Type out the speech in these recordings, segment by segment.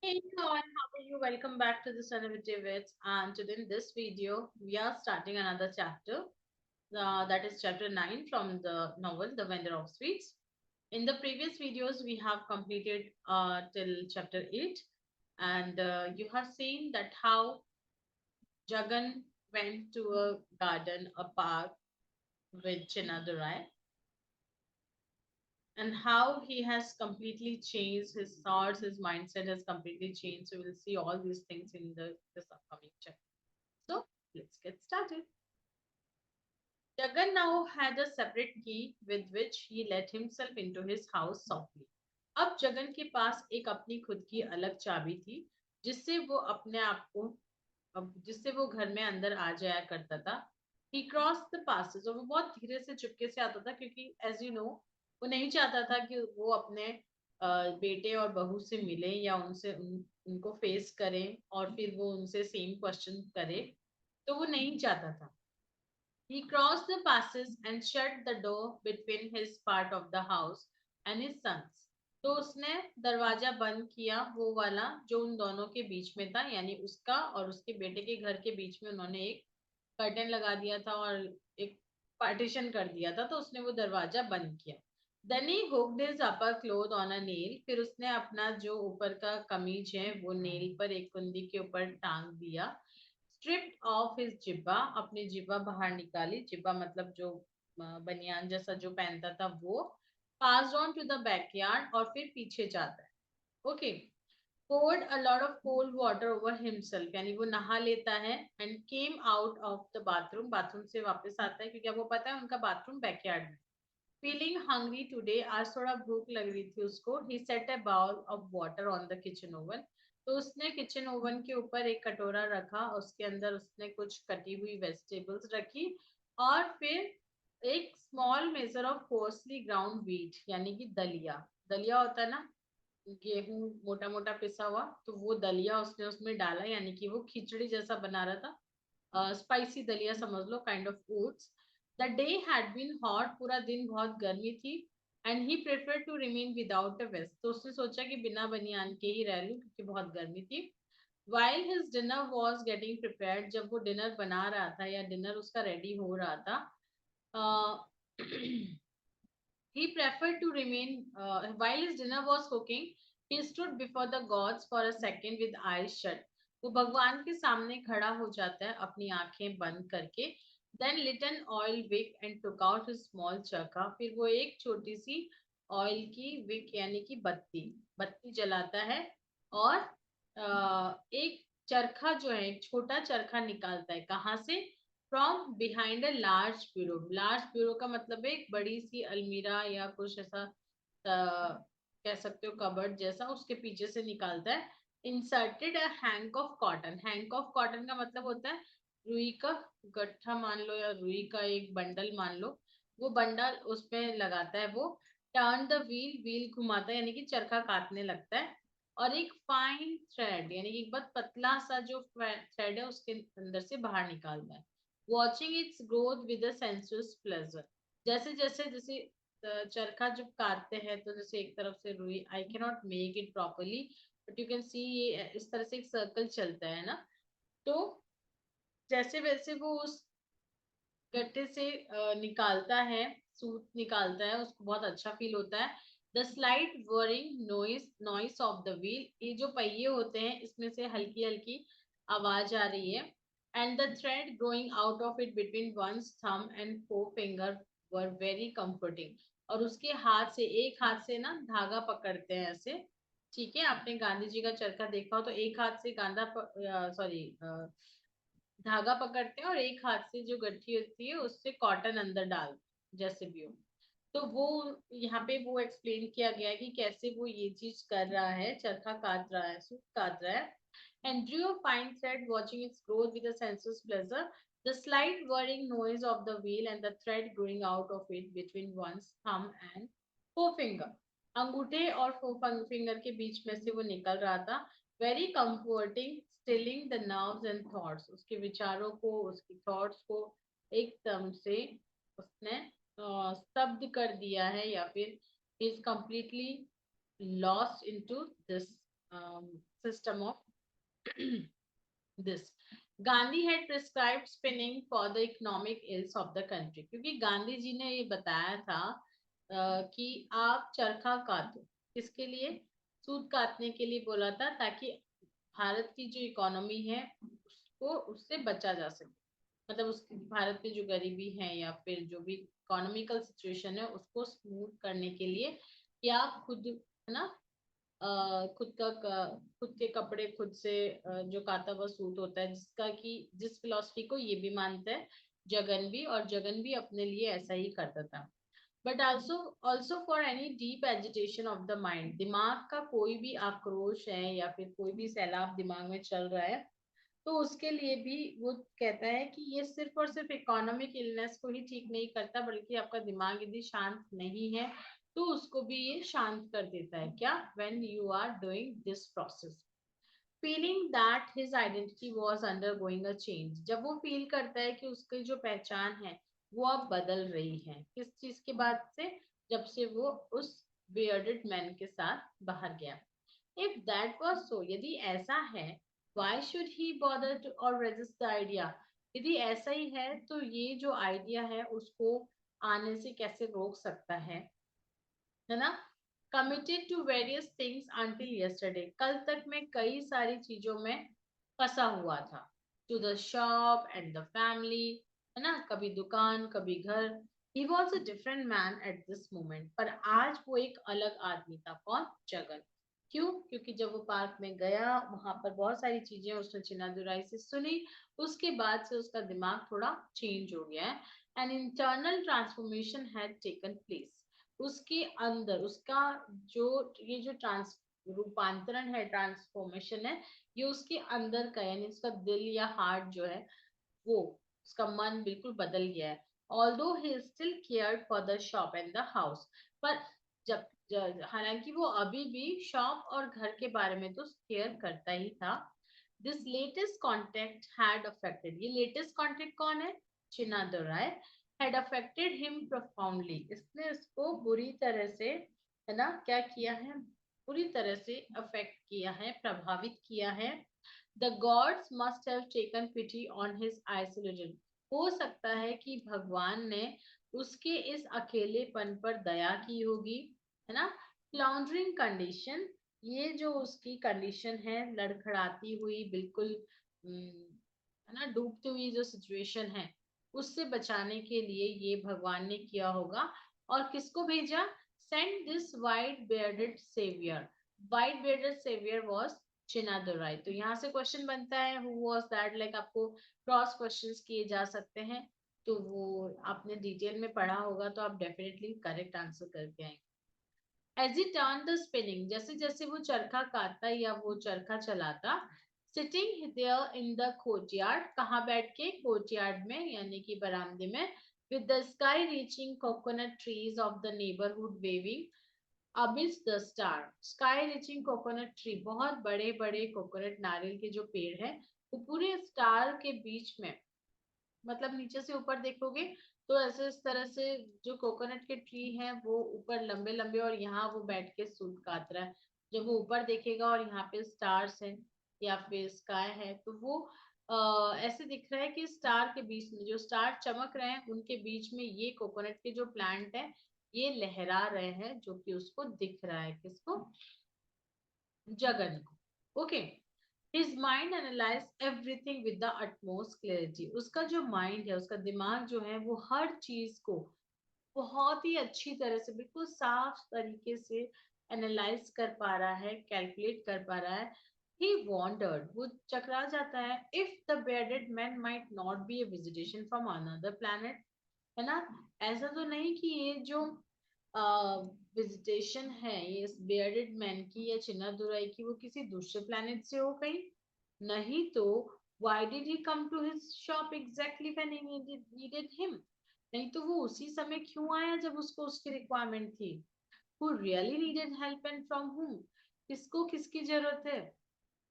Hey everyone, how are you? Welcome back to the Innovative Wits. And today in this video, we are starting another chapter. That is chapter 9 from the novel The Vendor of Sweets. In the previous videos, we have completed till chapter 8, and you have seen that how Jagan went to a garden, a park with Chinadurai, and how he has completely changed his thoughts, his mindset has completely changed. So we'll see all these things in this upcoming chapter. So let's get started. Jagan now had a separate key with which he let himself into his house softly. अब जगन के पास एक अपनी खुद की अलग चाबी थी जिससे वो अपने आप को जिससे वो घर में अंदर आ जाया करता था. He crossed the passes और वो बहुत धीरे से चुपके से आता था क्योंकि as you know वो नहीं चाहता था कि वो अपने बेटे और बहू से मिले या उनको फेस करें और फिर वो उनसे सेम क्वेश्चन करे. तो वो नहीं चाहता था. He crossed the passes and shut the door between his part of the house and his son's. तो उसने दरवाजा बंद किया वो वाला जो उन दोनों के बीच में था, यानी उसका और उसके बेटे के घर के बीच में उन्होंने एक कर्टन लगा दिया था और एक पार्टीशन कर दिया था, तो उसने वो दरवाजा बंद किया. Then he hooked his upper cloth on a nail. फिर उसने अपना जो ऊपर का कमीज है वो नेल पर एक कुंदी के ऊपर टांग दिया. स्ट्रिप्ड ऑफ हिज जिब्बा, अपनी जिब्बा बाहर निकाली. जिब्बा मतलब जो बनियान जैसा जो पहनता था वो. Pass on to the backyard, और फिर पीछे जाता है. Okay. poured a lot of cold water over himself, यानी वो नहा लेता है. and came out of the bathroom, bathroom से वापस आता है क्योंकि अब वो पता है उनका बाथरूम बैकयार्ड में. feeling hungry today, आज थोड़ा भूख लग रही थी उसको. he set a bowl of water on the kitchen oven, तो उसने किचन ओवन के ऊपर एक कटोरा रखा, उसके अंदर उसने कुछ कटी हुई वेजिटेबल्स रखी. और फिर एक small measure of coarsely ground wheat, यानी कि दलिया. दलिया होता है ना, गेहूं मोटा मोटा पिसा हुआ, तो वो दलिया उसने उसमें डाला, यानी कि वो खिचड़ी जैसा बना रहा था. स्पाइसी दलिया समझ लो, kind of oats. The day had been hot, पूरा दिन बहुत गर्मी थी. And he prefer to remain without a vest, तो उसने सोचा कि बिना बनियान के ही रह लूं क्योंकि बहुत गर्मी थी. While his dinner was getting prepared, जब वो डिनर बना रहा था या डिनर उसका रेडी हो रहा था, he preferred to remain, while his dinner was cooking, he stood before the gods for a second with eyes shut. वो भगवान के सामने खड़ा हो जाता है अपनी आंखें बंद करके. Then lit an oil wick and took out his small चरखा, फिर वो एक छोटी सी ऑयल की विक यानी कि बत्ती बत्ती जलाता है. और एक चरखा जो है, एक छोटा चरखा निकालता है. कहाँ से? From behind a large bureau. Large bureau का मतलब है एक बड़ी सी अलमीरा या कुछ ऐसा, कह सकते हो कबर्ड जैसा, उसके पीछे से निकालता है. Inserted a hang of cotton. Hang of cotton का मतलब होता है रुई का गट्ठा मान लो या रुई का एक बंडल मान लो. वो बंडल उसमें लगाता है वो. टर्न द व्हील, व्हील घुमाता है यानी कि चरखा काटने लगता है. और एक फाइन थ्रेड यानी कि एक बहुत पतला सा जो थ्रेड है उसके अंदर से बाहर निकालता है. Watching it's growth with a sensuous pleasure. जैसे जैसे जैसे चरखा जब काटते हैं तो जैसे एक तरफ से रुई, I can not make it properly but you can see, ये इस तरह से एक सर्कल चलता है ना. तो जैसे वैसे वो उस गट्टे से निकालता है, सूत निकालता है, उसको बहुत अच्छा फील होता है. The slight worrying noise noise of the wheel, ये जो पहिए होते हैं इसमें से हल्की हल्की आवाज आ रही है. And the thread growing out of it between one's thumb and four finger were very comforting. और उसके हाथ से, एक हाथ से ना धागा पकड़ते हैं ऐसे. ठीक है, आपने गांधी जी का चरखा देखा हो तो एक हाथ से गांधा, सॉरी, धागा पकड़ते हैं और एक हाथ से जो गट्ठी होती है उससे कॉटन अंदर डाल, जैसे भी हो. तो वो यहाँ पे वो एक्सप्लेन किया गया है कि कैसे वो ये चीज कर रहा है, चरखा काट रहा है, सूत काट रहा है. And drew a fine thread, watching its growth with a sensuous pleasure. The slight whirring noise of the wheel and the thread growing out of it between one's thumb and forefinger. अंगूठे और four finger के बीच में से वो निकल रहा था. Very comforting, Stilling the nerves and thoughts, उसके विचारों को, उसकी थॉट्स को एकदम से उसने स्तब्ध कर दिया है, या फिर is completely lost into this system of this. Gandhi had prescribed spinning for the economic ills of the country, क्योंकि गांधी जी ने ये बताया था कि आप चरखा काटो, किसके लिए? सूत काटने के लिए बोला था, ताकि भारत की जो इकोनॉमी है उसको उससे बचा जा सके, मतलब उस भारत में जो गरीबी है या फिर जो भी इकोनॉमिकल सिचुएशन है उसको स्मूथ करने के लिए कि आप खुद, है ना, खुद के कपड़े खुद से जो काता हुआ सूट होता है, जिसका कि जिस फिलॉसफी को ये भी मानता है जगन भी, और जगन भी अपने लिए ऐसा ही करता था। But also for any deep agitation of the mind, दिमाग का कोई भी आक्रोश है या फिर कोई भी सैलाब दिमाग में चल रहा है, तो उसके लिए भी वो कहता है कि ये सिर्फ और सिर्फ इकोनॉमिक इलनेस को ही ठीक नहीं करता, बल्कि आपका दिमाग यदि शांत नहीं है तो उसको भी ये शांत कर देता है। क्या? When you are doing this process, feeling that his identity was undergoing a change, जब वो फील करता है कि उसकी जो पहचान है वो अब बदल रही है, किस चीज के बाद से? जब से वो उस बियर्डेड मैन के साथ बाहर गया। If that was so, यदि ऐसा है, why should he bother to or resist the idea? यदि ऐसा ही है तो ये जो आइडिया है उसको आने से कैसे रोक सकता है ना? Committed to various things until yesterday, कल तक मैं कई सारी चीजों में फंसा हुआ था। To the shop and the family, है ना, कभी दुकान कभी घर। He was a different man at this moment, पर आज वो एक अलग आदमी था। कौन? जगन। क्यों? क्योंकि जब वो पार्क में गया वहां पर बहुत सारी चीजें उसने चिनादुराई से सुनी, उसके बाद से उसका दिमाग थोड़ा चेंज हो गया है। An internal transformation had taken place, उसके अंदर उसका जो ये जो ट्रांस रूपांतरण है, ट्रांसफॉर्मेशन है, ये उसके अंदर का, यानी उसका दिल या हार्ट जो है वो, उसका मन बिल्कुल बदल गया है। Although he still cared for the shop and the house, पर हालांकि वो अभी भी शॉप और घर के बारे में तो केयर करता ही था। This latest contact had affected, ये लेटेस्ट कॉन्टेक्ट कौन है? चिन्नादुराय। हैड अफेक्टेड हिम प्रोफाउंडली, इसने उसको बुरी तरह से, है ना, क्या किया है? बुरी तरह से अफेक्ट किया है, प्रभावित किया है। The gods must have taken pity on his isolation, हो सकता है कि भगवान ने उसके इस अकेलेपन पर दया की होगी, है ना? फ्लाउंडरिंग कंडीशन, ये जो उसकी कंडीशन है, लड़खड़ाती हुई बिल्कुल, है ना, डूबती हुई जो सिचुएशन है, उससे बचाने के लिए ये भगवान ने किया होगा। और किसको भेजा? Send this white bearded saviour, white bearded saviour was Chinnadurai. तो यहाँ से क्वेश्चन बनता है हु वाज दैट, लाइक आपको क्रॉस क्वेश्चंस किए जा सकते हैं, तो वो आपने डिटेल में पढ़ा होगा तो आप डेफिनेटली करेक्ट आंसर करके आएंगे। As he turn the spinning, जैसे जैसे वो चरखा काटता या वो चरखा चलाता, sitting there in the courtyard, कहाँ बैठ के? कोर्टयार्ड में, यानी कि बरामदे में। With the sky reaching coconut trees of the neighbourhood waving abyss the star, sky reaching coconut tree, बहुत बड़े बड़े कोकोनट नारियल के जो पेड़ है वो पूरे स्टार के बीच में, मतलब नीचे से ऊपर देखोगे तो ऐसे इस तरह से जो कोकोनट के ट्री हैं वो ऊपर लंबे लंबे, और यहाँ वो बैठ के सूत काट रहा है। जब वो ऊपर देखेगा और यहाँ पे स्टार्स हैं या फिर स्काई है, तो वो ऐसे दिख रहा है कि स्टार के बीच में जो स्टार चमक रहे हैं उनके बीच में ये कोकोनट के जो प्लांट है ये लहरा रहे हैं, जो कि उसको दिख रहा है। किसको? जगन को। Okay. His mind analyzed everything with the utmost clarity, उसका जो माइंड है, उसका दिमाग जो है, वो हर चीज को बहुत ही अच्छी तरह से, बिल्कुल साफ तरीके से एनालाइज कर पा रहा है, कैलकुलेट कर पा रहा है। He wondered, वो चकरा जाता है, if the bearded man might not be a visitation from another planet, है ना? ऐसा तो नहीं कि ये जो विजिटेशन है ये इस बियर्डेड मैन की या चिन्नादुराई की वो किसी दूसरे प्लेनेट से हो गई? नहीं तो why did he come to his shop exactly when he needed him? नहीं तो वो उसी समय क्यों आया जब उसको उसकी रिक्वायरमेंट थी? Who really needed help and from whom? किसको किसकी जरूरत है?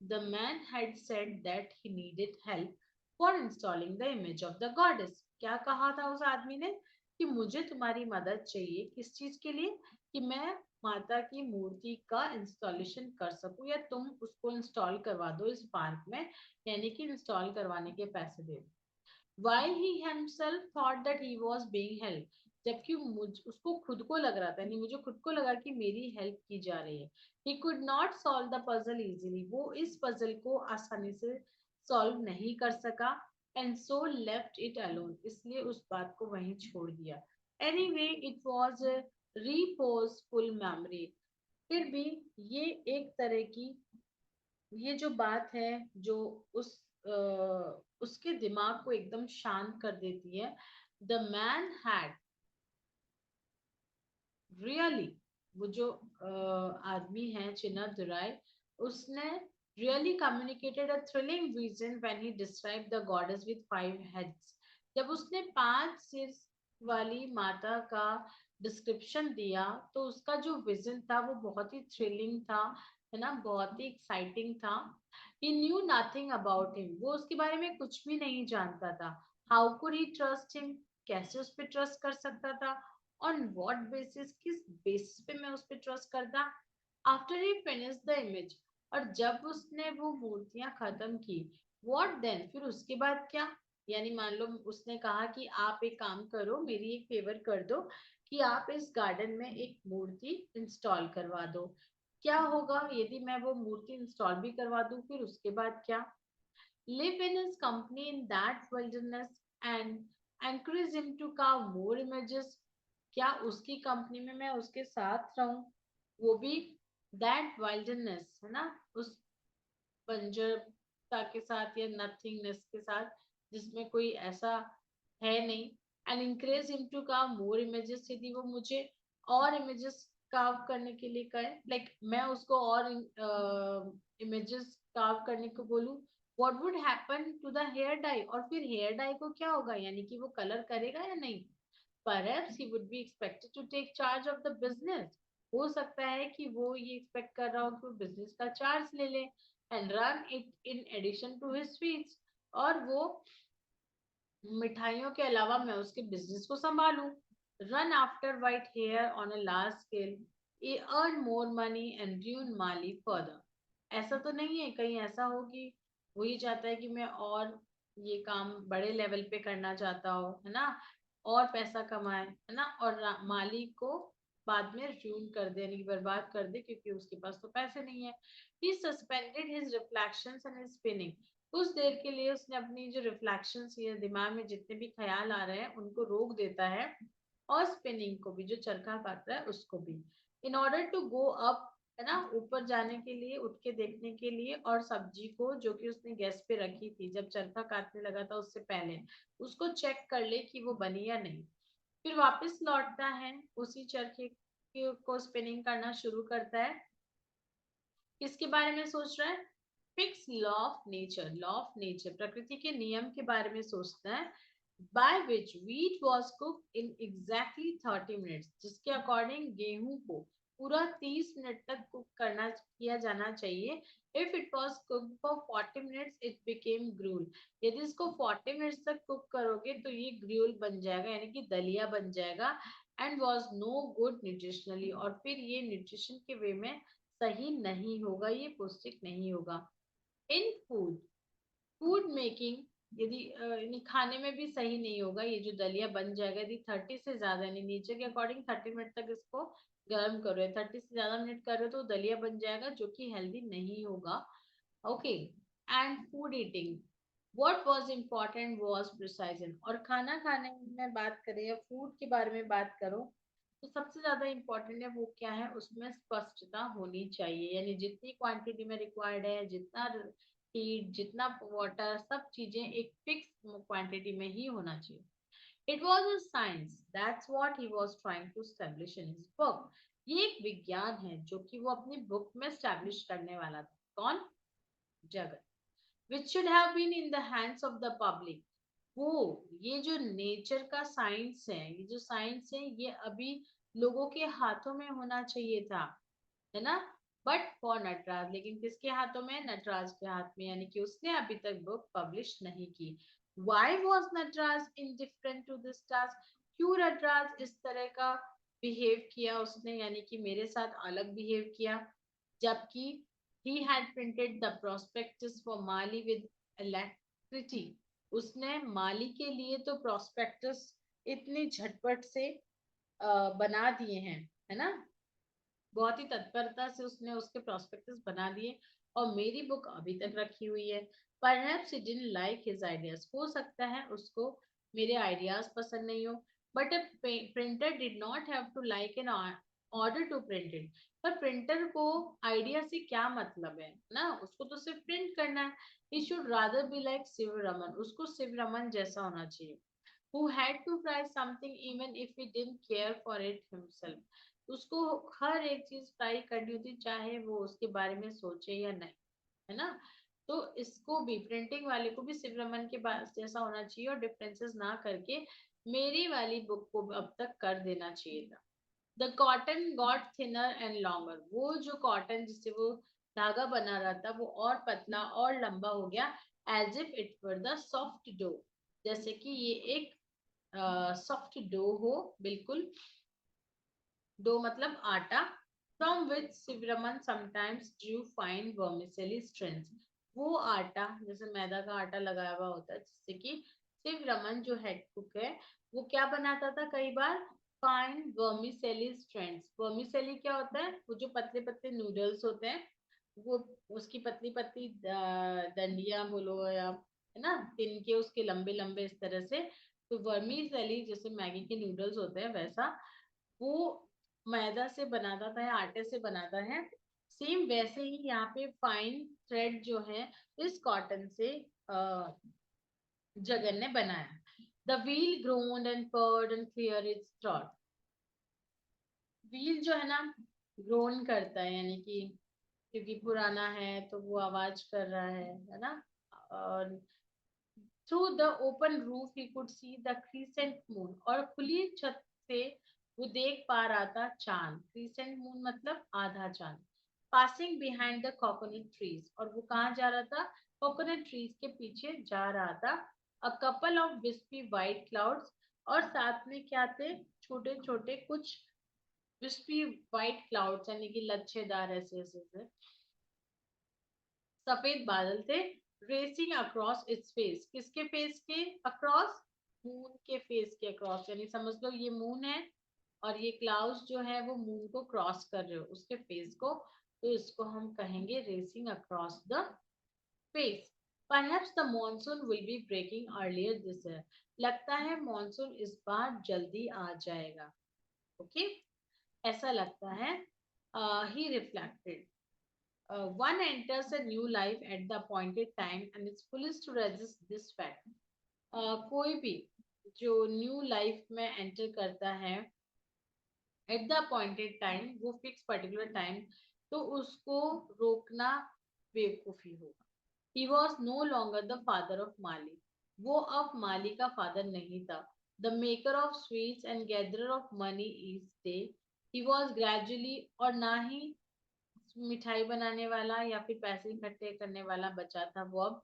The man had said that he needed help for installing the image of the goddess. क्या कहा था उस आदमी ने? कि मुझे तुम्हारी मदद चाहिए, किस चीज के लिए? कि मैं माता की मूर्ति का इंस्टॉलेशन कर सकूं या तुम उसको इंस्टॉल करवा दो इस पार्क में, यानी कि इंस्टॉल करवाने के पैसे दे दो। While he himself thought that he was being helped, जबकि उसको खुद को लग रहा था, नहीं मुझे खुद को लगा कि मेरी हेल्प की जा रही है। He could not solve the puzzle easily, वो इस पजल को आसानी से सॉल्व नहीं कर सका, and so left it alone, इसलिए उस बात को वहीं छोड़ दिया। Anyway, it was a reposeful memory, फिर भी ये एक तरह की, ये जो बात है जो उस उसके दिमाग को एकदम शांत कर देती है। द मैन हैड रियली, वो जो आदमी है चिन्नादुराय, उसने really communicated a thrilling vision when he described the goddess with 5 heads, जब उसने 5 सिर वाली माता का डिस्क्रिप्शन दिया तो उसका जो विजन था वो बहुत ही थ्रिलिंग था, है ना, बहुत ही एक्साइटिंग था। He knew nothing about him, वो उसके बारे में कुछ भी नहीं जानता था। How could he trust him, कैसे उस पर ट्रस्ट कर सकता था? On what basis, किस बेसिस पे मैं उस पर ट्रस्ट करता? After he finished the image, और जब उसने वो मूर्तियां खत्म की, what then, फिर उसके बाद क्या? यानी मान लो उसने कहा कि आप एक काम करो, मेरी एक फेवर कर दो कि आप इस गार्डन में एक मूर्ति इंस्टॉल करवा दो। क्या होगा यदि मैं वो मूर्ति इंस्टॉल भी करवा दूं, फिर उसके बाद क्या? Live in his company in that wilderness and encourage him to carve more images, क्या उसकी कंपनी में मैं उसके साथ रहूं, वो भी दैट वाइल्डनेस, है ना, उस बंजरता के साथ या नथिंगनेस के साथ जिसमें कोई ऐसा है नहीं। And encourage him to carve more images, यदि वो मुझे और इमेजेस कार्व करने के लिए कहे, लाइक मैं उसको और इमेजेस कार्व करने को बोलूं, what would happen to the hair dye, और फिर हेयर डाई को क्या होगा, यानी कि वो कलर करेगा या नहीं? Perhaps he would be expected to take charge of the business, हो सकता है कि वो ये एक्सपेक्ट कर रहा हो कि वो बिजनेस का चार्ज ले ले, and run it in addition to his sweets, और वो मिठाइयों के अलावा मैं उसके बिजनेस को संभालूं। Run after white hair on a large scale, earn more money and dune Mali further, ऐसा तो नहीं है कहीं ऐसा हो कि वो ये चाहता है कि मैं और ये काम बड़े लेवल पे करना चाहता हो, है ना, और पैसा कमाए, है ना, और माली को बाद में र्यून कर दे, यानी कि बर्बाद कर दे, क्योंकि उसके पास तो पैसे नहीं है। He suspended his reflections and his spinning, कुछ देर के लिए उसने अपनी जो रिफ्लेक्शंस या दिमाग में जितने भी ख्याल आ रहे हैं उनको रोक देता है, और स्पिनिंग को भी, जो चरखा काट रहा है उसको भी। In order to go up, है ना, ऊपर जाने के लिए, उठ के देखने के लिए, और सब्जी को जो कि उसने गैस पे रखी थी जब चरखा काटने लगा था उससे पहले, उसको चेक कर ले कि वो बनी या नहीं। फिर वापस लौटता है, उसी चरखे को स्पिनिंग करना शुरू करता है। किसके बारे में सोच रहा है? Fix law of nature, law of nature, प्रकृति के नियम के बारे में सोचता है। By which wheat was cooked in exactly 30 minutes, जिसके अकॉर्डिंग गेहूं को पूरा 30 मिनट तक कुक करना किया जाना चाहिए। If it was cooked for 40 minutes it became gruel, यदि इसको 40 मिनट्स तक कुक करोगे तो ये ग्रूल बन जाएगा, यानी कि दलिया बन जाएगा। And was no good nutritionally, और फिर ये न्यूट्रिशन के वे में सही नहीं होगा, ये पौष्टिक नहीं होगा। इन फूड, फूड मेकिंग, यदि यानी खाने में भी सही नहीं होगा, ये जो दलिया बन जाएगा यदि 30 से ज्यादा, यानी नीचे के अकॉर्डिंग 30 मिनट तक इसको गर्म करो, 30 से ज्यादा मिनट करो तो दलिया बन जाएगा जो कि हेल्दी नहीं होगा। Okay, and food eating, what was important was precision, और खाना खाने में बात करें या फूड के बारे में बात करो तो सबसे ज्यादा इम्पोर्टेंट है वो क्या है, उसमें स्पष्टता होनी चाहिए, यानी जितनी क्वांटिटी में रिक्वायर्ड है, जितना हीट, जितना वाटर, सब चीजें एक फिक्स क्वांटिटी में ही होना चाहिए। It was a science, that's what he was trying to establish in his book, ये एक विज्ञान है जो कि वो अपनी बुक में एस्टेब्लिश करने वाला था। कौन? Jagat. Which should have been in the hands of the public, वो, ये जो नेचर का साइंस है, ये जो साइंस है, ये अभी लोगों के हाथों में होना चाहिए था, है ना, बट फॉर नटराज, लेकिन किसके हाथों में? नटराज के हाथ में, यानी कि उसने अभी तक बुक पब्लिश नहीं की। Why was Nataraj indifferent to this task, क्यों नटराज इस तरह का बिहेव किया उसने, यानी कि मेरे साथ अलग बिहेव किया, जबकि he had printed the prospectus for Mali with alacrity. उसने माली के लिए तो प्रोस्पेक्टस इतनी झटपट से बना दिए हैं, है ना, बहुत ही तत्परता से उसने उसके प्रोस्पेक्टस बना दिए, और मेरी बुक अभी तक रखी हुई है। Perhaps he didn't like his ideas. हो सकता है उसको मेरे आइडियाज पसंद नहीं हो, but a printer did not have to like an order to print it. पर प्रिंटर को आइडिया से क्या मतलब है ना, उसको तो सिर्फ प्रिंट करना है। He should rather be like Shiv Raman, उसको शिव रमन जैसा होना चाहिए, who had to try something even if he didn't care for it himself. उसको हर एक चीज ट्राई करनी होती, चाहे वो उसके बारे में सोचे या नहीं, है ना। तो इसको भी, प्रिंटिंग वाले को भी शिव रमन के पास जैसा होना चाहिए, और डिफरेंसेस ना करके मेरी वाली बुक को अब तक कर देना चाहिए था। The cotton got thinner and longer, वो जो कॉटन जिससे वो धागा बना रहा था वो और पतला और लंबा हो गया, as if it were the soft dough, जैसे कि ये एक सॉफ्ट डो हो, बिल्कुल, डो मतलब आटा, from which Shivaraman sometimes drew fine vermicelli strength, वो आटा जैसे मैदा का आटा लगाया हुआ होता है, जिससे कि शिवरमन जो हेड कुक है वो क्या बनाता था कई बार, फाइन वर्मिसेली स्ट्रेंथ। वर्मिसेली क्या होता है, वो जो पतले पतले नूडल्स होते हैं, वो उसकी पतली पतली डंडियां बोलो, या है ना, तिनके उसके लंबे लंबे इस तरह से। तो वर्मिसेली जैसे मैगी के नूडल्स होते हैं वैसा, वो मैदा से बनाता था या आटे से बनाता है। सेम वैसे ही यहाँ पे फाइन थ्रेड जो है इस कॉटन से जगन ने बनाया। The wheel ग्रोन्ड and PERT and clear it's throat, wheel जो है ना ग्रोन करता है, यानी कि क्योंकि पुराना है तो वो आवाज कर रहा है ना। और through the open roof he could see the crescent moon, और खुली छत से वो देख पा रहा था चांद, क्रीसेंट मून मतलब आधा चांद, passing behind the coconut trees, और वो कहाँ जा रहा था, कोकोनट ट्रीज के पीछे जा रहा था। A couple of wispy white clouds, और साथ में क्या थे, छोटे छोटे कुछ विस्पी वाइट क्लाउड्स, यानी कि लच्छेदार ऐसे ऐसे से सफेद बादल थे, रेसिंग अक्रॉस इट्स फेस, किसके फेस के अक्रॉस, मून के फेस के अक्रॉस, यानी समझ लो ये मून है और ये क्लाउड्स जो है वो मून को क्रॉस कर रहे हो उसके फेस को, तो इसको हम कहेंगे racing across the face. Perhaps the monsoon will be breaking earlier this year, लगता है मॉनसून इस बार जल्दी आ जाएगा, ओके, ऐसा लगता है। ही reflected, one enters a new life at the appointed time and is foolish to resist this fact. कोई भी जो न्यू लाइफ में एंटर करता है एट द अपॉइंटेड टाइम, वो फिक्स पर्टिकुलर टाइम, तो उसको रोकना बेवकूफी होगा। He was no longer the father of Mali, वो अब माली का फादर नहीं था। The maker of sweets and gatherer of money each day, he was gradually, और ना ही मिठाई बनाने वाला या फिर पैसे इकट्ठे करने वाला बचा था वो अब,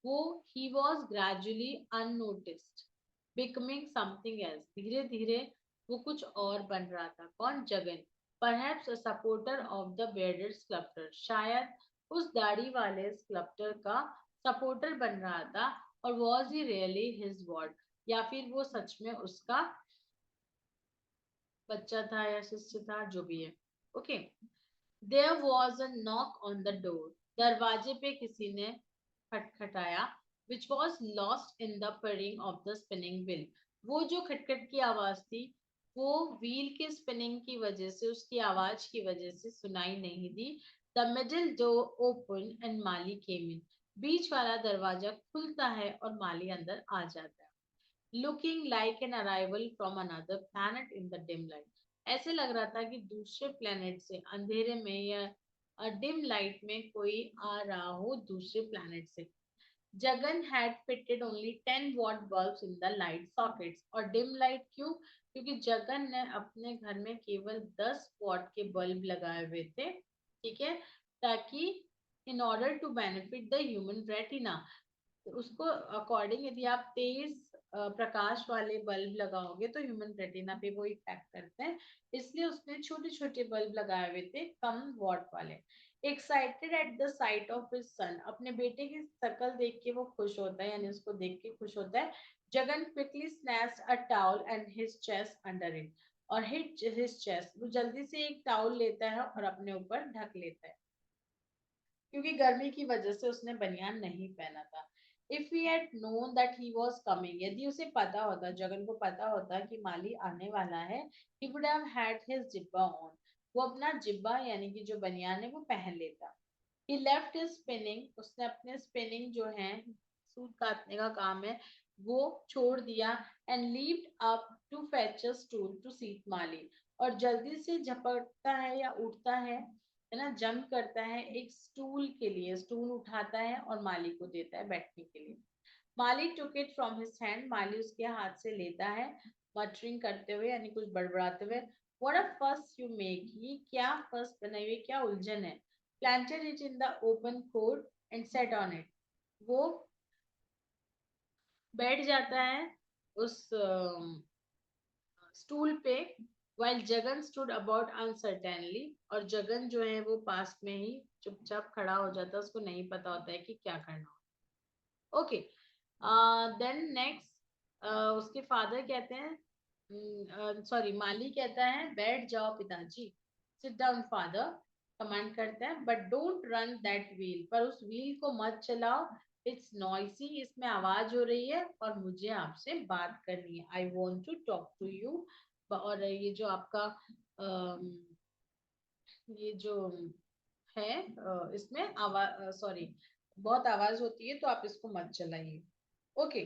वो he was gradually unnoticed becoming something else, धीरे धीरे वो कुछ और बन रहा था। कौन, Jagan, perhaps a supporter of the bearded sculptor, शायद उस दाढ़ी वाले स्कल्प्टर का सपोर्टर बन रहा था, और was he really his ward, या फिर वो सच में उसका बच्चा था या शिष्य था, जो भी है, okay. There was a knock on the door. दरवाजे पे किसी ने खटखटाया, which was lost in the purring of the spinning wheel. वो जो खटखट की आवाज थी वो व्हील के स्पिनिंग की वजह से, उसकी आवाज की वजह से सुनाई नहीं दी। The middle door opened and Mali came in. बीच वाला दरवाजा खुलता है और माली अंदर आ जाता है। Looking like an arrival from another planet in the dim light, ऐसे लग रहा था कि दूसरे प्लैनेट से अंधेरे में या डिम लाइट में कोई आ रहा हो दूसरे प्लैनेट से। Jagan had fitted only 10 what bulbs in the light sockets, और डिम लाइट क्यों, क्योंकि जगन ने अपने घर में केवल 10 वॉट के बल्ब लगाए हुए थे, ठीक है, ताकि in order to benefit the human retina, तो उसको अकॉर्डिंग यदि आप तेज प्रकाश वाले बल्ब लगाओगे तो ह्यूमन रेटिना पे वो इफेक्ट करते हैं, इसलिए उसने छोटे छोटे बल्ब लगाए हुए थे कम वॉट वाले। Excited at the site of his son, अपने बेटे की शक्ल देख के वो खुश होता है, यानी उसको देख के खुश होता है। Jagan quickly snatched a towel and his chest under it, और हिज चेस्ट, वो जल्दी से एक टॉवल लेता है और अपने ऊपर ढक लेता है, क्योंकि गर्मी की वजह से उसने बनियान नहीं पहना था। If he had known that he was coming, यदि उसे पता होता, जगन को पता होता कि माली आने वाला है, he would have had his jibba on, वो अपना जिब्बा यानी कि जो बनियान है वो पहन लेता। ही लेफ्ट हिज स्पिनिंग, उसने अपने स्पिनिंग जो है सूत काटने का काम है वो छोड़ दिया, and leaped up to fetch a stool to seat Mali, और जल्दी से झपटता है या उठता है ना, जंप करता है एक स्टूल के लिए, स्टूल उठाता है और माली को देता है बैठने के लिए। Mali took it from his hand, Mali उसके हाथ से लेता है, मटरिंग करते हुए यानी कुछ बड़बड़ाते हुए। व्हाट अ फस यू मेक, ये क्या फस बनाई हुई, क्या उलझन है। Planted it in the open court and set on it, वो बैठ जाता है उस स्टूल पे। while Jagan stood about uncertainly, और जगन जो है वो पास में ही चुपचाप खड़ा हो जाता है, उसको नहीं पता होता है कि क्या करना हो। ओके, देन नेक्स्ट उसके फादर कहते हैं, सॉरी माली कहता है बैठ जाओ पिताजी, सिट डाउन फादर, कमांड करता है, but don't run that wheel, पर उस व्हील को मत चलाओ, इट्स नॉइसी, इसमें आवाज हो रही है और मुझे आपसे बात करनी है, I want to talk to you. और ये जो आपका अम, ये जो है इसमें आवाज, सॉरी बहुत आवाज होती है तो आप इसको मत चलाइए। Okay,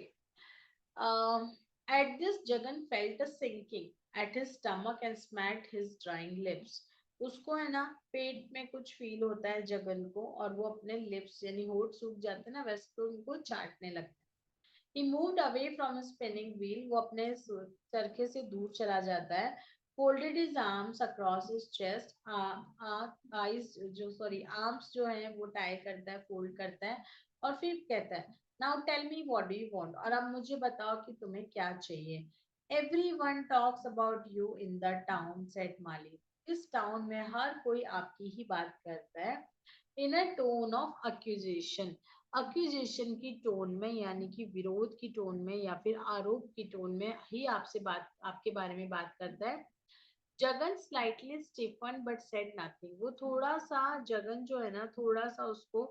at this Jagan felt a sinking at his stomach and smacked his drying lips. उसको है ना पेट में कुछ फील होता है जगन को, और वो अपने लिप्स यानी होठ सूख जाते हैं ना, वैसे तो उनको चाटने लगता है। He moved away from his spinning wheel, वो अपने चरखे से दूर चला जाता है। Folded his arms across his chest, eyes जो सॉरी आर्म्स जो है वो टाई करता है, फोल्ड करता है, और फिर कहता है now tell me what do you want, और अब मुझे बताओ कि तुम्हें क्या चाहिए। Everyone talks about you in the town said Mali, इस टाउन में हर कोई आपकी ही बात करता है। इन अ टोन ऑफ अक्यूजेशन, अक्यूजेशन की टोन में यानी कि विरोध की टोन में या फिर आरोप की टोन में ही आपसे बात, आपके बारे में बात करता है। Jagan slightly Stephen but said nothing, वो थोड़ा सा जगन जो है ना थोड़ा सा उसको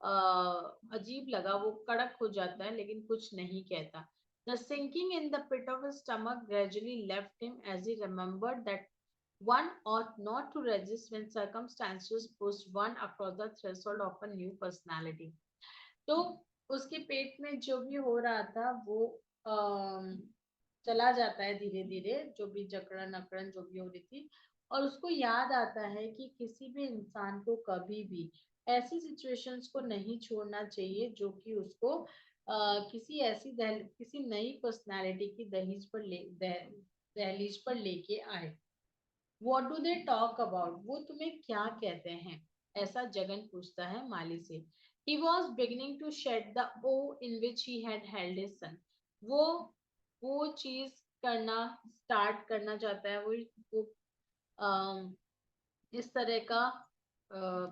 अजीब लगा, वो कड़क हो जाता है लेकिन कुछ नहीं कहता। The sinking in the pit of his stomach gradually left him as he remembered that one ought not to resist when circumstances push one across the threshold of a new personality. तो उसके पेट में जो भी हो रहा था वो चला जाता है धीरे धीरे, जो भी जकड़न अकड़न जो भी हो रही थी, और उसको याद आता है कि किसी भी इंसान को कभी भी ऐसी सिचुएशंस को नहीं छोड़ना चाहिए जो कि उसको किसी ऐसी किसी नई पर्सनालिटी की दहलीज पर लेके आए। What do they talk about, वो तुम्हें क्या कहते हैं, ऐसा जगन पूछता है माली से। He was beginning to shed the awe in which he had held his son, वो वो चीज करना स्टार्ट करना चाहता है, वो इस तरह का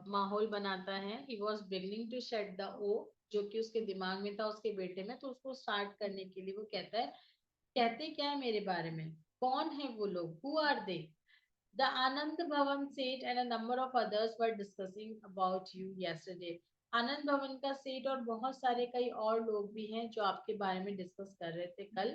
माहौल बनाता है। He was beginning to shed the awe, जो कि उसके दिमाग में था उसके बेटे में, तो उसको स्टार्ट करने के लिए वो कहता है, कहते क्या है मेरे बारे में, कौन है वो लोग, who are they. The Anand Bhavan सेठ and a number of others were discussing about you yesterday. आनंद भवन का सेठ और बहुत सारे कई और लोग भी हैं जो आपके बारे में डिस्कस कर रहे थे कल।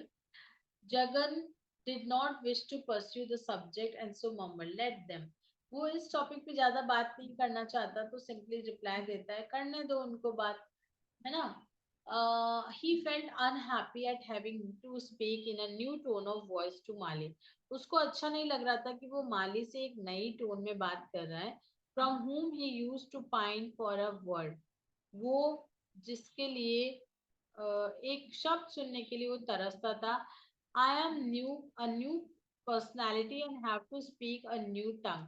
Jagan did not wish to pursue the subject and so mumbled, let them. वो इस टॉपिक पे ज्यादा बात नहीं करना चाहता तो सिंपली रिप्लाई देता है, करने दो उनको बात, है ना। He felt unhappy at having to speak in a new tone of voice to Mali. उसको अच्छा नहीं लग रहा था कि वो माली से एक नई टोन में बात कर रहा है। From whom he used to pine for a word. वो जिसके लिए एक शब्द सुनने के लिए वो तरसता था। I am new, a new personality and have to speak a new tongue.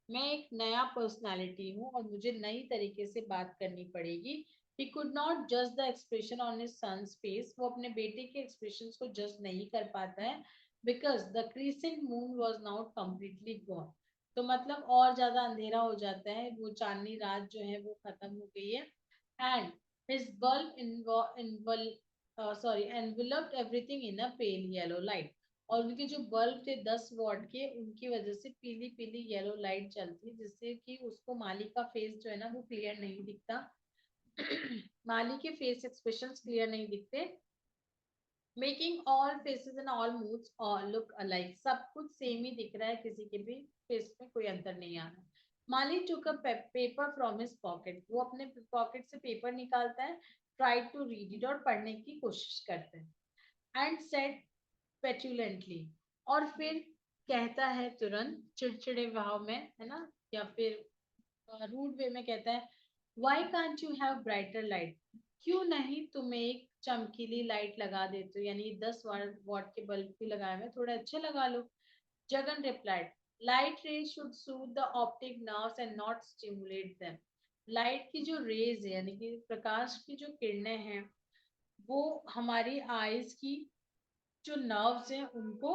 मैं एक नया पर्सनालिटी हूँ और मुझे नई तरीके से बात करनी पड़ेगी। He could not judge the expression on his son's face. वो अपने बेटे के expressions को judge नहीं कर पाता है because the crescent moon was now completely gone. तो मतलब और ज्यादा अंधेरा हो जाता है, वो चांदनी रात जो है वो खत्म हो गई है. And his enveloped everything in a pale yellow light. और उनके जो बल्ब थे 10 वॉट के, उनकी वजह से पीली पीली येलो लाइट चलती, जिससे कि उसको माली का फेस जो है ना वो क्लियर नहीं दिखता. माली के फेस एक्सप्रेशंस क्लियर नहीं दिखते. Making all faces and all moods all look alike. सब कुछ सेम ही दिख रहा है, किसी के भी फेस में कोई अंतर नहीं आ रहा. Mali took a paper from his pocket. वो अपने पॉकेट से पेपर निकालता है, ट्राई टू रीड इट, और पढ़ने की कोशिश करते हैं. एंड सेड पेटुलेंटली, और फिर कहता है तुरंत चिड़चिड़े भाव में, है ना, या फिर रूड वे में कहता है, why can't you have brighter light. क्यों नहीं तुम एक चमकीली लाइट लगा देते हो, यानी 10 वॉट के बल्ब भी लगाए हुए, थोड़े अच्छे लगा लो. Jagan replied, light rays should suit the optic nerves and not stimulate them. Light की जो रेज है, यानी कि प्रकाश की जो किरणें हैं, वो हमारी आईज की जो नर्व्स हैं उनको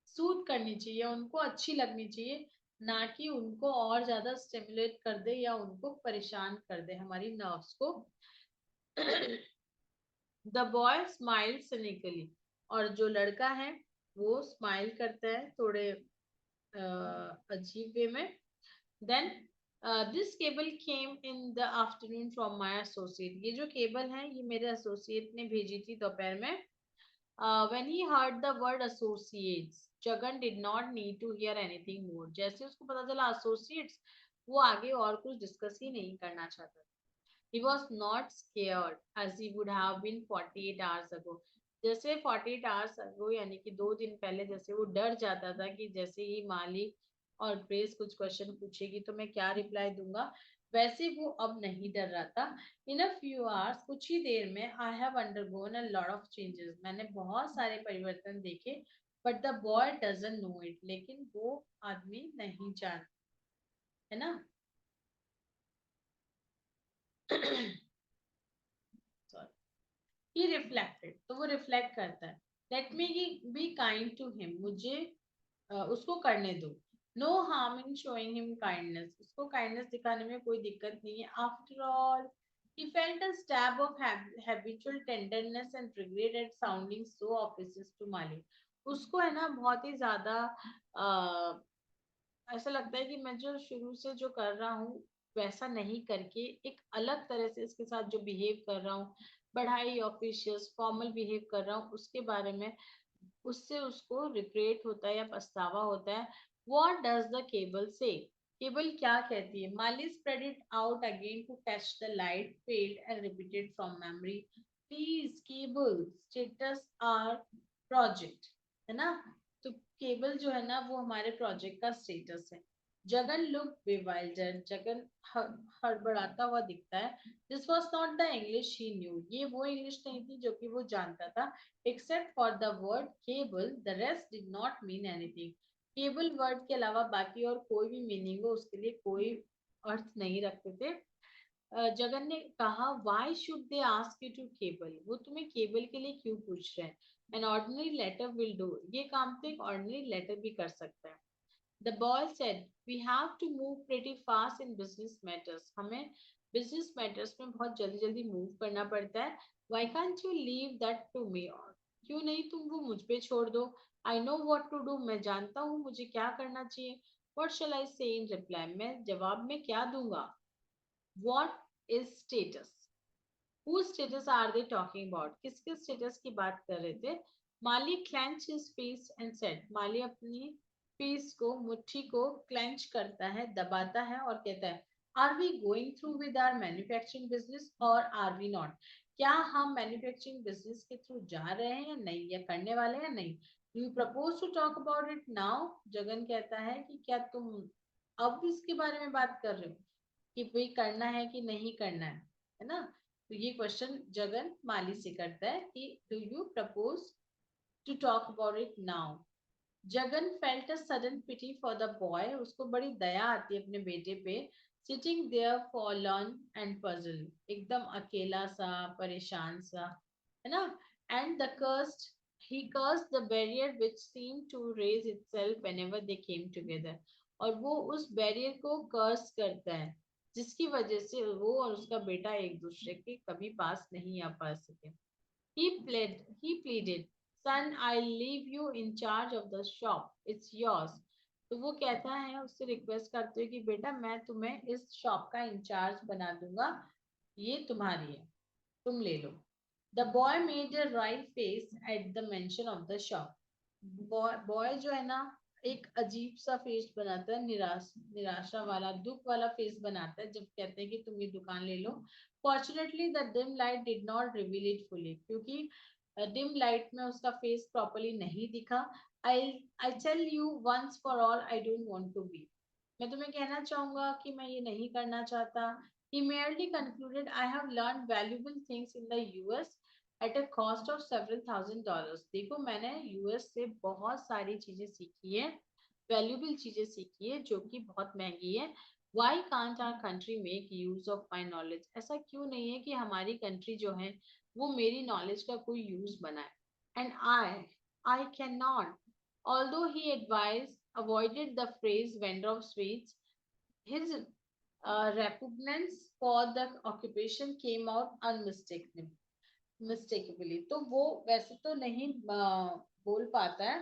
सूट करनी चाहिए, उनको अच्छी लगनी चाहिए, ना कि उनको और ज्यादा स्टिमुलेट कर दे या उनको परेशान कर दे हमारी नर्व्स को. द बॉय स्माइल सिनिकली, और जो लड़का है वो स्माइल करता है थोड़े अजीब वे में. Then this cable came in the afternoon from my associate. ये जो केबल है ये मेरे एसोसिएट ने भेजी थी दोपहर में. When he heard the word associates, Jagan did not need to hear anything more. जैसे उसको पता चला associates, वो आगे और कुछ डिस्कस ही नहीं करना चाहता. He was not scared as he would have been 48 hours ago. जैसे 48 hours ago, यानी कि 2 दिन पहले जैसे वो डर जाता था कि जैसे ही मालिक और ग्रेस कुछ क्वेश्चन पूछेगी तो मैं क्या रिप्लाई दूंगा, वैसे वो अब नहीं डर रहा था. इन अ फ्यू आवर्स, कुछ ही देर में, I have undergone a lot of changes. मैंने बहुत सारे परिवर्तन देखे. But the boy doesn't know it, लेकिन वो आदमी नहीं जानता, है ना. He reflected, तो वो रिफ्लेक्ट करता है. Let me be kind to him, मुझे उसको करने दो. No harm in showing him kindness, उसको काइंडनेस दिखाने में कोई दिक्कत नहीं है. After all he felt a stab of habitual tenderness and regret at sounding so officious to Mali. उसको है ना बहुत ही ज्यादा ऐसा लगता है कि मैं जो शुरू से जो कर रहा हूँ वैसा नहीं करके एक अलग तरह से इसके साथ जो बिहेव कर रहा हूँ, बढ़ाई ऑफिशियस फॉर्मल बिहेव कर रहा हूँ, उसके बारे में उससे उसको रिग्रेट होता है या पछतावा होता है. What does the cable say, cable क्या कहती है. Mali spread it out again to catch the light, failed and repeated from memory. Please cable status our project, है ना. तो केबल जो है ना वो हमारे प्रोजेक्ट का स्टेटस है. जगन लुक बेवाइल्डर्ड, जगन हड़बड़ाता हुआ दिखता है. This was not the English he new, ये वो इंग्लिश नहीं थी जो कि वो जानता था. Except for the word cable, the rest did not mean anything. Cable word के अलावा बाकी और कोई भी मीनिंग हो उसके लिए कोई अर्थ नहीं रखते थे. जगन ने कहा, why should they ask you to cable? वो तुम्हें केबल के लिए क्यों पूछ रहे हैं. An ordinary letter will do. ये काम तो एक ordinary letter भी कर सकता है. The boy said, we have to move pretty fast in business matters. हमें business matters में बहुत जल्दी जल्दी move करना पड़ता है. Why can't you leave that to me? और क्यों नहीं तुम वो मुझ पे छोड़ दो. I know what to do. मैं जानता हूँ मुझे क्या करना चाहिए. What shall I say in reply? मैं जवाब में क्या दूंगा. What is status? Whose status are they talking about? किसके status की बात कर रहे थे. माली clenched his fist and said, माली अपनी फीस को, मुट्ठी को क्लेंच करता है, दबाता है और कहता है, are we going through with our manufacturing business और आर वी नॉट. क्या हम मैन्युफैक्चरिंग बिजनेस के थ्रू जा रहे हैं या नहीं, या करने वाले हैं नहीं. Do you propose to talk about it now. Jagan कहता है कि क्या तुम अब इसके बारे में बात कर रहे हो कि भाई करना है कि नहीं करना है ना. तो ये क्वेश्चन जगन माली से करता है कि do you propose to talk about it now. Jagan felt a sudden pity for the boy, उसको बड़ी दया आती है अपने बेटे पे. Sitting there forlorn and puzzle, एकदम अकेला सा, परेशान सा, है ना. And the cursed he cursed the barrier which seemed to raise itself whenever they came together. और वो उस बैरियर को कर्स करता है जिसकी वजह से वो और उसका बेटा एक दूसरे के कभी पास नहीं आ पा सके. He pleaded, son, I'll leave you in charge of the shop. It's yours. तो वो कहता है, उससे रिक्वेस्ट करते हो कि बेटा मैं तुम्हें इस शॉप का इंचार्ज बना दूंगा, ये तुम्हारी है, तुम ले लो. The boy made a wry face at the mention of the shop. Boy जो है ना, एक अजीब सा फेस बनाता है, निराशा वाला, दुख वाला फेस बनाता है जब कहते हैं कि तुम ये दुकान ले लो. Fortunately the dim light did not reveal it fully, क्योंकि डिम लाइट में उसका फेस प्रॉपर्ली नहीं दिखा. I I tell you once for all, I don't want to be, मैं तुम्हें कहना चाहूंगा कि मैं ये नहीं करना चाहता. He merely concluded, I have learned valuable things in the US at a cost of several $1,000. देखो मैंने यूएस से बहुत सारी चीजें सीखी है, वैल्यूबल चीजें सीखी है जो कि बहुत महंगी है. Why can't our country make use of my knowledge? ऐसा क्यों नहीं है कि हमारी कंट्री जो है वो मेरी नॉलेज का कोई यूज बनाए. And I cannot. Although he advised, avoided the phrase vendor of sweets, his repugnance for the occupation came out unmistakably. तो वो वैसे तो नहीं बोल पाता है,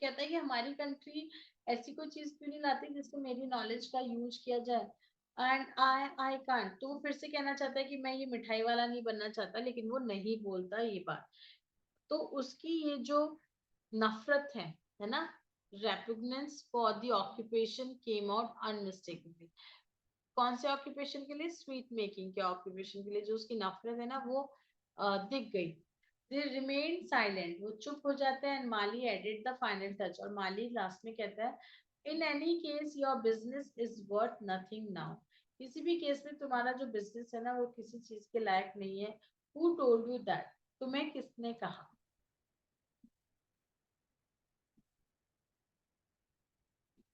कहता है कि हमारी कंट्री ऐसी कोई चीज क्यों नहीं लाती जिसको मेरी नॉलेज का यूज किया जाए. एंड आई कांट, तो वो फिर से कहना चाहता है कि मैं ये मिठाई वाला नहीं बनना चाहता, लेकिन वो नहीं बोलता ये बात. तो उसकी ये जो नफरत है ना, repugnance for the occupation came out unmistakably. कौन से ऑक्यूपेशन के लिए, स्वीट मेकिंग के ऑक्यूपेशन के लिए जो उसकी नफरत है ना वो दिख गई. दे रिमेन साइलेंट, वो चुप हो जाते हैं. And Mali added the final touch, और माली लास्ट में कहता है, in any case your business is worth nothing now, किसी भी केस में तुम्हारा जो बिजनेस है ना वो किसी चीज के लायक नहीं है. हु टोल्ड यू दैट, तुम्हें किसने कहा.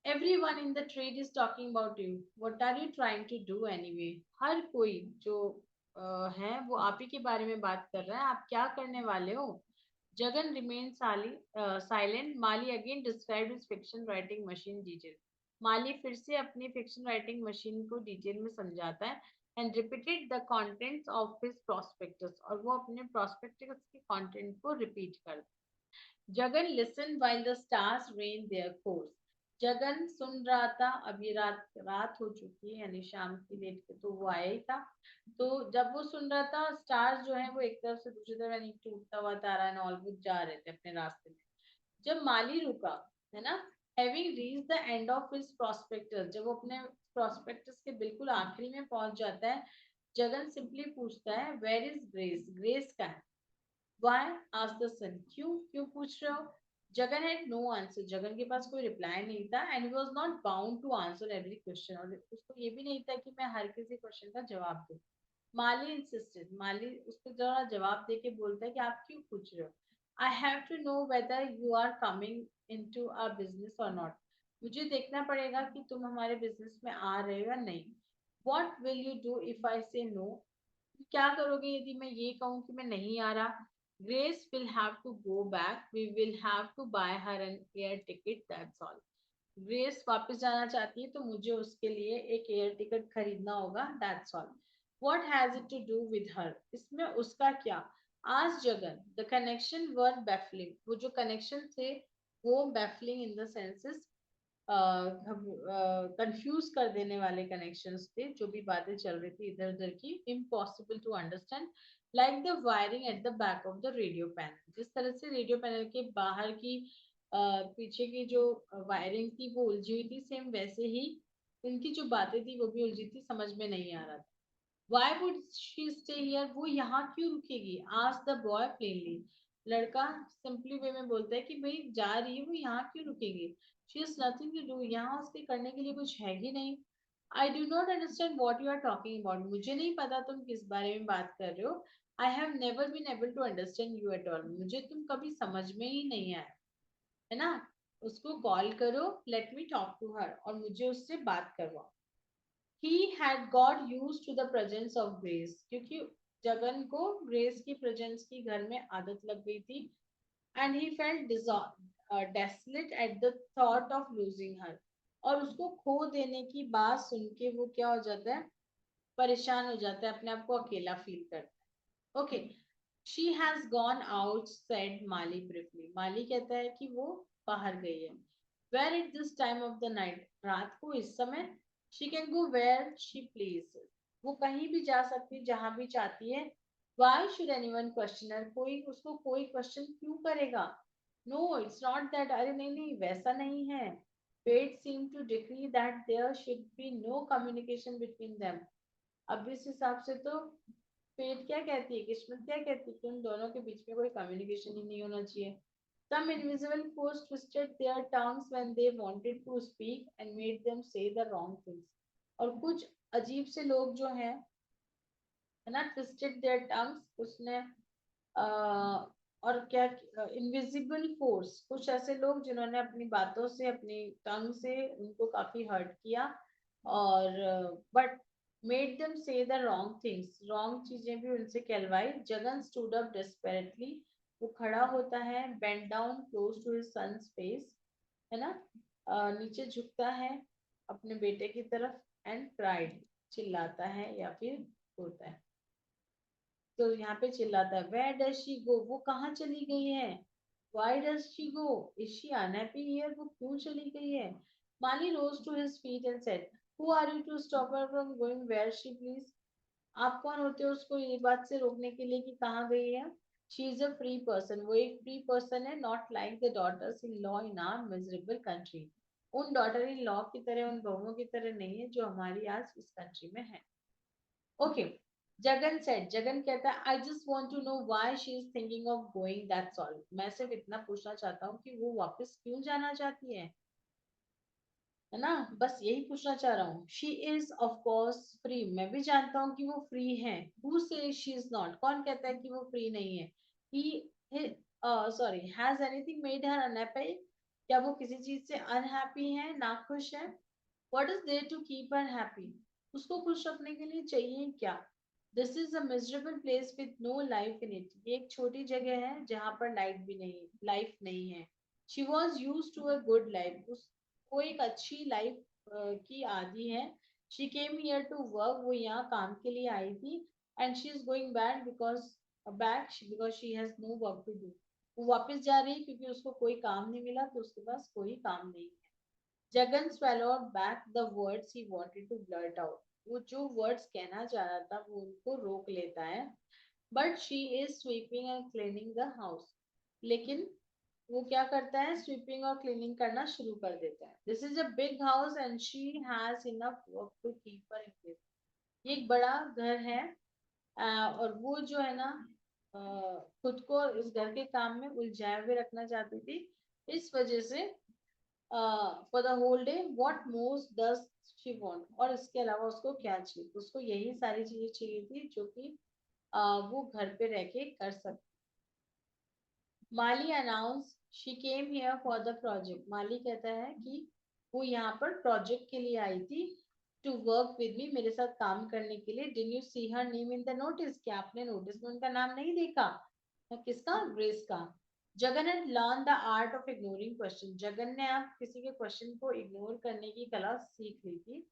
Everyone in the trade is talking about you. What are you trying to do anyway? हर कोई जो है वो आप ही के बारे में बात कर रहा है. आप क्या करने वाले हो. Jagan remained silent. Mali again described his fiction writing machine detail. माली फिर से अपनी फिक्शन राइटिंग मशीन को डिटेल में समझाता है. And repeated the contents of his prospectus, और वो अपने प्रोस्पेक्टस के कंटेंट को रिपीट कर. Jagan listen while the stars rain their course. Jagan सुन रहा था, अभी रात रात हो चुकी है यानी शाम की डेट पे, तो वो आया ही था. तो जब वो सुन रहा था, स्टार्स जो है वो एक तरफ से दूसरी तरफ यानी टूटता हुआ तारा एंड ऑल वो जा रहे थे अपने रास्ते में. जब माली रुका, है ना, having reach the end of his prospectus, जब वो अपने प्रोस्पेक्टस के बिल्कुल आखिरी में पहुंच जाता है, जगन सिंपली पूछता है, वेयर इज ग्रेस, ग्रेस का है. Why? asked the son. क्यों पूछ रहे हो. Jagan had no answer. Jagan के पास कोई रिप्लाई नहीं था. And he was not bound to answer every question. और उसको ये भी नहीं था कि मैं हर किसी क्वेश्चन का जवाब दूं. माली insisted. माली उसको जरा जवाब दे के बोलता है कि आप क्यों पूछ रहे हो. I have to know whether you are coming into our business or not. मुझे देखना पड़ेगा कि तुम हमारे बिजनेस में आ रहे हो या नहीं. What will you do if I say no? क्या करोगे यदि मैं ये कहूँ कि मैं नहीं आ रहा. Grace will have to go back. We will have to buy her an air ticket. That's all. Grace वापस जाना चाहती है तो मुझे उसके लिए एक एयर टिकट खरीदना होगा. That's all. What has it to do with her? इसमें उसका क्या. Ask Jagan. The connection were baffling. वो जो कनेक्शन थे वो baffling in the senses confuse कर देने वाले कनेक्शंस थे. जो भी बातें चल रही थी इधर उधर की, impossible to understand. Like the wiring at the back of the radio panel, जिस तरह से रेडियो पैनल के बाहर की पीछे की जो वायरिंग थी वो उलझी हुई थी, सेम वैसे ही इनकी जो बातें थी वो भी उलझी थी, समझ में नहीं आ रहा था. Why would she stay here? वो यहाँ क्यों रुकेगी. Ask the boy plainly. लड़का सिंपली वे में बोलता है कि भाई जा रही है वो यहाँ क्यों रुकेगी. She has nothing to do. यहाँ उसके करने के लिए कुछ है ही नहीं. I do not understand what you are talking about. मुझे नहीं पता तुम किस बारे में बात कर रहे हो. I have never been able to understand you at all. मुझे तुम कभी समझ में ही नहीं आया, है ना. उसको कॉल करो, let me talk to her, और मुझे उससे बात करवाओ. he had got used to the presence of Grace, क्योंकि जगन को ग्रेस की प्रेजेंस की घर में आदत लग गई थी. And he felt desolate at the thought of losing her. और उसको खो देने की बात सुन के वो क्या हो जाता है, परेशान हो जाता है, अपने आप को अकेला फील करता है. Okay, she has gone out, said Mali briefly. Mali कहता है कि वो बाहर गई है. Where at this time of the night, रात को इस समय. She can go where she please, वो कहीं भी जा सकती है जहां भी चाहती है. वाई शुड एनीवन क्वेश्चन हर, कोई उसको कोई क्वेश्चन क्यों करेगा. नो इट्स नॉट दैट, अरे नहीं नहीं वैसा नहीं है. Fate seemed to decree that there should be no communication between them. अब इस हिसाब से तो फेट क्या कहती है, किस्मत क्या कहती है कि उन दोनों के बीच में कोई कम्युनिकेशन ही नहीं होना चाहिए. Some invisible force twisted their tongues when they wanted to speak and made them say the wrong things. और कुछ अजीब से लोग जो हैं, है ना, twisted their tongues, उसने और क्या, इनविजिबल फोर्स, कुछ ऐसे लोग जिन्होंने अपनी बातों से, अपनी टंग से उनको काफी हर्ट किया, और but made them say the wrong things, wrong चीजें भी उनसे कहलवाई. जगन स्टूड अप डेस्परेटली, वो खड़ा होता है, bend down close to his son's face, है ना, नीचे झुकता है अपने बेटे की तरफ, एंड क्राइड, चिल्लाता है या फिर रोता है. तो यहाँ पे चिल्लाता है, वेयर डज शी गो, वो कहाँ चली गई है. Why does she go, is she unhappy here, वो क्यों चली गई है. Mali rose to his feet and said, who are you to stop her from going where she please. आप कौन होते हो उसको ये बात से रोकने के लिए कि कहाँ गई है. She is a free person, वो एक फ्री पर्सन है, not like the daughters in law in our miserable country. उन डॉटर इन लॉ की तरह, उन बहुओं की तरह नहीं है जो हमारी आज इस कंट्री में है. ओके, जगन सेड, जगन कहता है, I just want to know why she is thinking of going, that's all. मैं सिर्फ इतना पूछना चाहता हूँ कि वो वापस क्यों जाना चाहती है ना, बस यही पूछना चाह रहा हूँ. She is of course free, मैं भी जानता हूँ कि वो फ्री है. हु से शी इज नॉट, कौन कहता है कि वो फ्री नहीं है. He sorry, has anything made her unhappy, क्या वो किसी चीज से अनहैप्पी है, नाखुश है. What is there to keep her happy, उसको खुश रखने के लिए चाहिए क्या. This is a miserable place with no life in it, ये एक छोटी जगह है जहां पर लाइफ नहीं है. She was use to a good life, वो एक अच्छी लाइफ की आदि है. She came here to work, वो यहाँ काम के लिए आई थी. And she is going back because she has no work to do, वो वापस जा रही है क्योंकि उसको कोई काम नहीं मिला, तो उसके पास कोई काम नहीं है. Jagan swallowed back the words he wanted to blurt out. वो जो वर्ड्स कहना चाह रहा था वो उनको रोक लेता है. But she is sweeping and cleaning the house, लेकिन वो क्या करता है, स्वीपिंग और क्लीनिंग करना शुरू कर देता है. This is a big house and she has enough work to keep her in. ये एक बड़ा घर है, और वो जो है ना, खुद को इस घर के काम में उलझाए हुए रखना चाहती थी. इस वजह से for the whole day, what more does she want, और इसके अलावा उसको क्या चाहिए, उसको यही सारी चीजें चाहिए थी जो कि वो घर पे रह के कर सकती. Mali announce, she came here for the project. Mali कहता है कि वो यहाँ पर प्रोजेक्ट के लिए आई थी. टू वर्क विद मी, मेरे साथ काम करने के लिए. Did you see her name in the notice, क्या आपने नोटिस में उनका नाम नहीं देखा. किसका, ग्रेस का. Jagan had learned the art of ignoring question, Jagan ने अब किसी के क्वेश्चन को इग्नोर करने की कला सीख ली थी.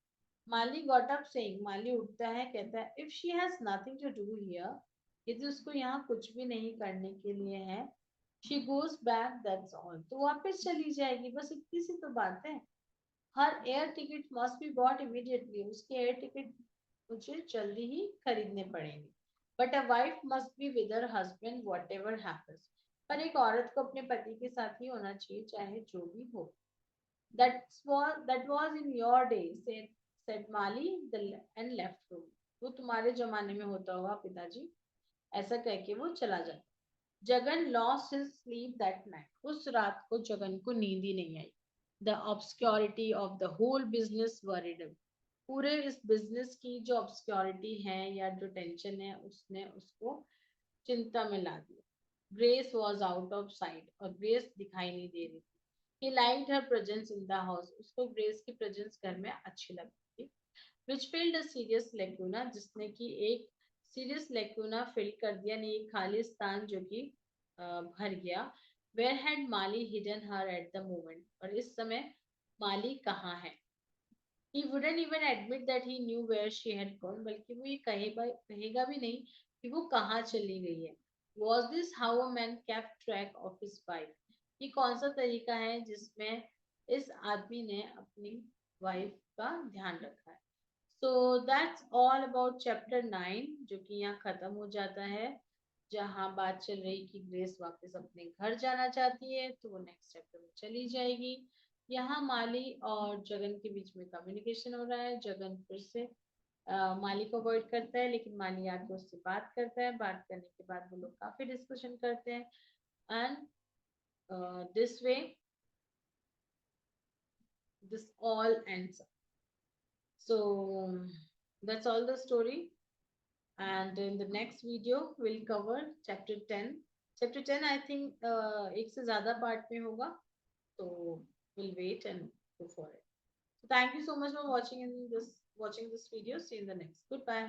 माली got up saying, माली उठता है, कहता है, if she has nothing to do here, यदि उसको यहाँ कुछ भी नहीं करने के लिए है, she goes back, that's all, तो वापस चली जाएगी, बस इतनी सी तो बात है. Her air ticket must be bought immediately, उसके एयर टिकट मुझे जल्दी ही खरीदने पड़ेंगे. But a wife must be with her husband whatever happens, पर एक औरत को अपने पति के साथ ही होना चाहिए चाहे जो भी हो. That was in your day, said Mali, and left room. वो तुम्हारे जमाने में होता होगा पिताजी, ऐसा कह के वो चला जाता. Jagan lost his sleep that night, उस रात को जगन को नींद ही नहीं आई. The obscurity of the whole business worried him, पूरे इस बिजनेस की जो ऑब्सक्योरिटी है या जो टेंशन है उसने उसको चिंता में ला दिया. Grace was out of site, और ग्रेस दिखाई नहीं दे रही थी. He liked her presence in the house, उसको ग्रेस की प्रेजेंस घर में अच्छी लगती थी. which filled a serious lacuna, जिसने कि एक सीरियस lacuna फिल कर दिया, नहीं एक खाली स्थान जो कि भर गया. Where had Mali hidden her at the moment? और इस समय माली कहाँ है? He wouldn't even admit that he knew where she had gone, बल्कि वो ये कहेगा भी नहीं कि वो कहाँ चली गई है. Was this how a man kept track of his wife? ये कौन सा तरीका है जिसमें इस आदमी ने अपनी वाइफ का ध्यान रखा है? So that's all about chapter 9, जो कि यहाँ खत्म हो जाता है, जहाँ बात चल रही कि ग्रेस वापस अपने घर जाना चाहती है, तो वो नेक्स्ट चैप्टर में चली जाएगी. यहाँ माली और जगन के बीच में कम्युनिकेशन हो रहा है. जगन फिर से माली को अवॉइड करता है, लेकिन माली आके उससे बात करता है. बात करने के बाद वो लोग काफी डिस्कशन करते हैं, and this way this all ends up. So that's all the story. And in the next video we'll cover chapter 10. Chapter 10 I think एक से ज्यादा part में होगा, so we'll wait and go for it. So thank you so much for watching this video. See you in the next. Goodbye.